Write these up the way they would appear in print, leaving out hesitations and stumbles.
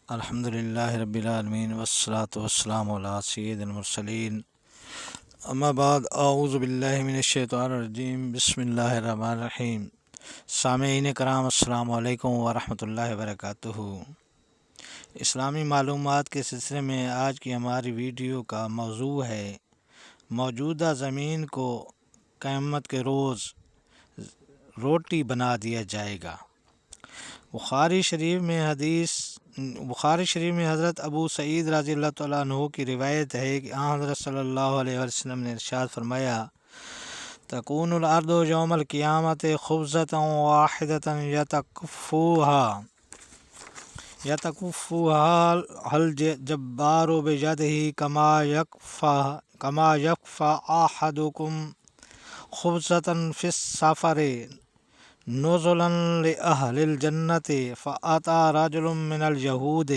الحمد للہ رب العالمین والصلاة والسلام علی سید المرسلین اما بعد اعوذ باللہ من الشیطان الرجیم بسم اللہ الرحمن الرحیم۔ سامعین کرام السلام علیکم ورحمۃ اللہ وبرکاتہ۔ اسلامی معلومات کے سلسلے میں آج کی ہماری ویڈیو کا موضوع ہے موجودہ زمین کو قیامت کے روز روٹی بنا دیا جائے گا۔ بخاری شریف میں حضرت ابو سعید رضی اللہ تعالیٰ عنہ کی روایت ہے کہ حضرت صلی اللہ علیہ وسلم نے ارشاد فرمایا، تکون الارض یوم القیامت خبزۃ واحدۃ یتکفوها الجبار بجدہ کما یکفى احدکم خبزۃ فی السفر نزلا لأہل الجنت فأتى رجل من اليہود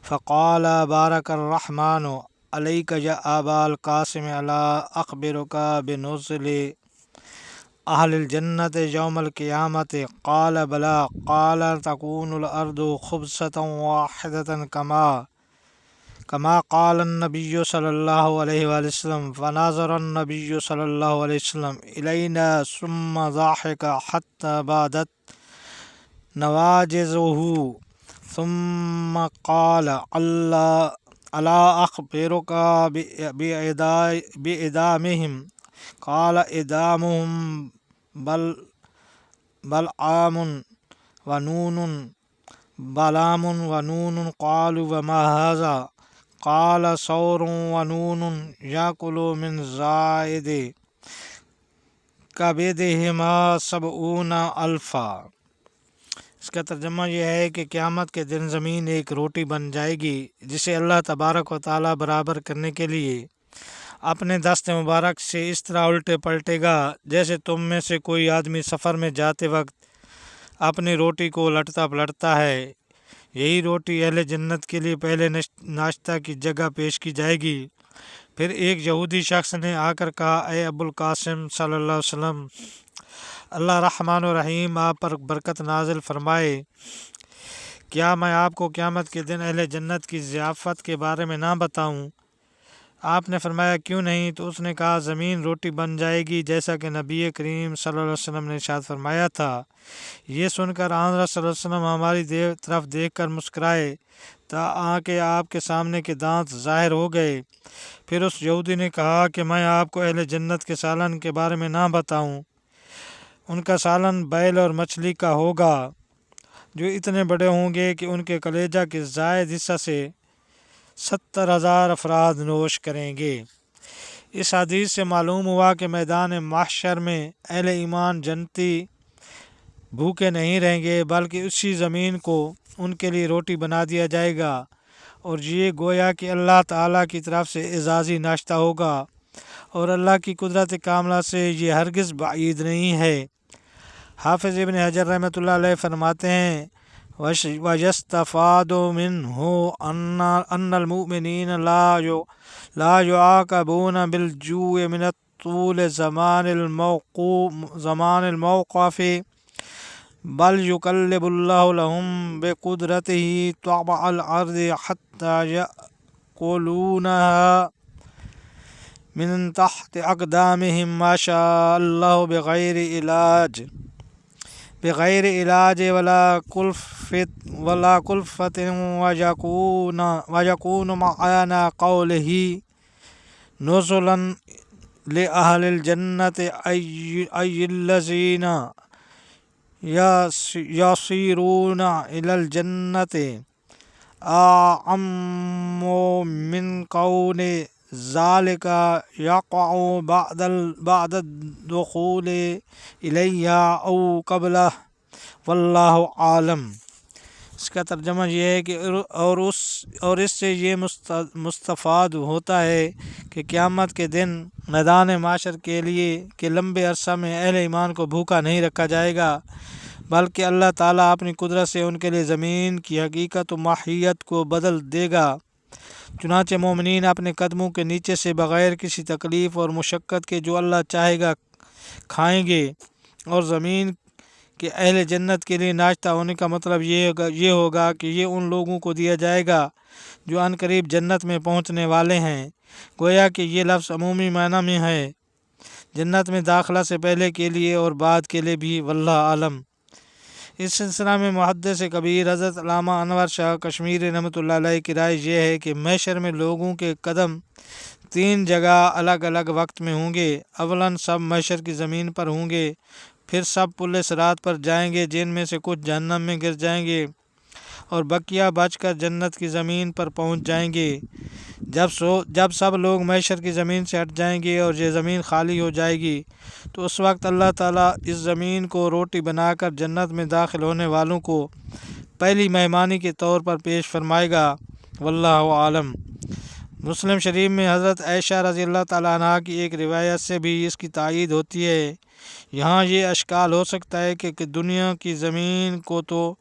فقال بارک الرحمن علیک یا ابا القاسم الا اخبرک بنزل اہل الجنت یوم القیامت قال بلا قال تکون الارض خبزۃ واحدۃ کما قال النبی صلی اللہ علیہ وآلہ وسلم فنظر النبی صلی اللہ علیہ وسلم الینا ثم ضحک حتی بادت نواجذہ ثم قال الا اخبرک بإدامہم قال إدامهم بلعام ونون قالوا وما هذا قال ثور ونون یاکل من زائد کبدہما 70 الفا۔ اس کا ترجمہ یہ ہے کہ قیامت کے دن زمین ایک روٹی بن جائے گی جسے اللہ تبارک و تعالیٰ برابر کرنے کے لیے اپنے دست مبارک سے اس طرح الٹے پلٹے گا جیسے تم میں سے کوئی آدمی سفر میں جاتے وقت اپنی روٹی کو لٹتا پلٹتا ہے۔ یہی روٹی اہل جنت کے لیے پہلے ناشتہ کی جگہ پیش کی جائے گی۔ پھر ایک یہودی شخص نے آ کر کہا، اے ابو القاسم صلی اللہ علیہ وسلم، اللہ رحمان و رحیم آپ پر برکت نازل فرمائے، کیا میں آپ کو قیامت کے دن اہل جنت کی ضیافت کے بارے میں نہ بتاؤں؟ آپ نے فرمایا کیوں نہیں؟ تو اس نے کہا زمین روٹی بن جائے گی جیسا کہ نبی کریم صلی اللہ علیہ وسلم نے ارشاد فرمایا تھا۔ یہ سن کر حضرت صلی اللہ علیہ وسلم ہماری طرف دیکھ کر مسکرائے تاکہ آپ کے سامنے کے دانت ظاہر ہو گئے۔ پھر اس یہودی نے کہا کہ میں آپ کو اہل جنت کے سالن کے بارے میں نہ بتاؤں؟ ان کا سالن بیل اور مچھلی کا ہوگا جو اتنے بڑے ہوں گے کہ ان کے کلیجہ کے زائد حصہ سے 70,000 افراد نوش کریں گے۔ اس حدیث سے معلوم ہوا کہ میدان محشر میں اہل ایمان جنتی بھوکے نہیں رہیں گے بلکہ اسی زمین کو ان کے لیے روٹی بنا دیا جائے گا، اور یہ گویا کہ اللہ تعالیٰ کی طرف سے اعزازی ناشتہ ہوگا، اور اللہ کی قدرت کاملہ سے یہ ہرگز بعید نہیں ہے۔ حافظ ابن حجر رحمۃ اللہ علیہ فرماتے ہیں، وَيُسْتَفَادُ مِنْهُ أَنَّ الْمُؤْمِنِينَ لَا يُعَاقَبُونَ بِالْجُوعِ مِنَ طُولِ زَمَانِ الْمَوْقَفِ بل يُقَلِّبُ اللَّهُ لَهُم بِقُدْرَتِهِ طَبْعَ الْأَرْضِ حَتَّى يَأْكُلُونَهَا من تحت أقدامهم ما شاء الله بغیر علاج ولا کلفت ويكون معنا قوله نزلا لأهل الجنة أي الذين يصيرون إلى الجنة أعم من كون ذلك يقع بعد الدخول إليها أو قبله واللہ عالم۔ اس کا ترجمہ یہ ہے کہ اور اس سے یہ مستفاد ہوتا ہے کہ قیامت کے دن میدان معاشر کے لیے کہ لمبے عرصہ میں اہل ایمان کو بھوکا نہیں رکھا جائے گا بلکہ اللہ تعالیٰ اپنی قدرت سے ان کے لیے زمین کی حقیقت و ماہیت کو بدل دے گا۔ چنانچہ مومنین اپنے قدموں کے نیچے سے بغیر کسی تکلیف اور مشقت کے جو اللہ چاہے گا کھائیں گے، اور زمین کہ اہل جنت کے لیے ناشتہ ہونے کا مطلب یہ ہوگا کہ یہ ان لوگوں کو دیا جائے گا جو عنقریب جنت میں پہنچنے والے ہیں۔ گویا کہ یہ لفظ عمومی معنی میں ہے، جنت میں داخلہ سے پہلے کے لیے اور بعد کے لیے بھی، واللہ عالم۔ اس سلسلہ میں محدث کبیر حضرت علامہ انور شاہ کشمیری رحمۃ اللہ علیہ کی رائے یہ ہے کہ محشر میں لوگوں کے قدم 3 جگہ الگ الگ وقت میں ہوں گے۔ اولاً سب محشر کی زمین پر ہوں گے، پھر سب پل صراط پر جائیں گے جن میں سے کچھ جہنم میں گر جائیں گے اور بقیہ بچ کر جنت کی زمین پر پہنچ جائیں گے۔ جب سب لوگ محشر کی زمین سے ہٹ جائیں گے اور یہ زمین خالی ہو جائے گی تو اس وقت اللہ تعالیٰ اس زمین کو روٹی بنا کر جنت میں داخل ہونے والوں کو پہلی مہمانی کے طور پر پیش فرمائے گا، واللہ عالم۔ مسلم شریف میں حضرت عائشہ رضی اللہ تعالیٰ عنہ کی ایک روایت سے بھی اس کی تائید ہوتی ہے۔ یہاں یہ اشکال ہو سکتا ہے کہ دنیا کی زمین کو تو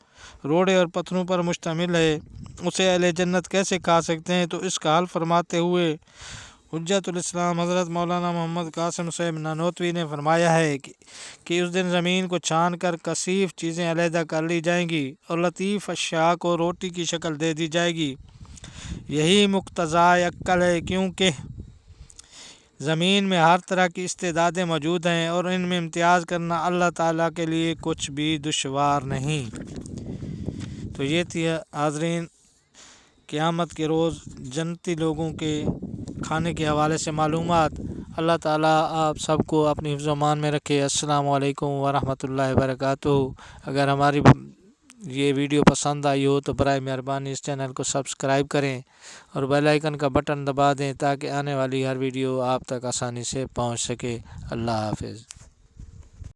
روڑے اور پتھروں پر مشتمل ہے، اسے اہل جنت کیسے کھا سکتے ہیں؟ تو اس کا حل فرماتے ہوئے حجت الاسلام حضرت مولانا محمد قاسم صاحب نانوتوی نے فرمایا ہے کہ اس دن زمین کو چھان کر کثیف چیزیں علیحدہ کر لی جائیں گی اور لطیف اشیاء کو روٹی کی شکل دے دی جائے گی۔ یہی مقتضائے عقل ہے، کیونکہ زمین میں ہر طرح کی استعدادیں موجود ہیں اور ان میں امتیاز کرنا اللہ تعالیٰ کے لیے کچھ بھی دشوار نہیں۔ تو یہ تھی حاضرین قیامت کے روز جنتی لوگوں کے کھانے کے حوالے سے معلومات۔ اللہ تعالیٰ آپ سب کو اپنی حفظ و امان میں رکھے۔ السلام علیکم ورحمۃ اللہ وبرکاتہ۔ اگر ہماری یہ ویڈیو پسند آئی ہو تو برائے مہربانی اس چینل کو سبسکرائب کریں اور بیل آئیکن کا بٹن دبا دیں تاکہ آنے والی ہر ویڈیو آپ تک آسانی سے پہنچ سکے۔ اللہ حافظ۔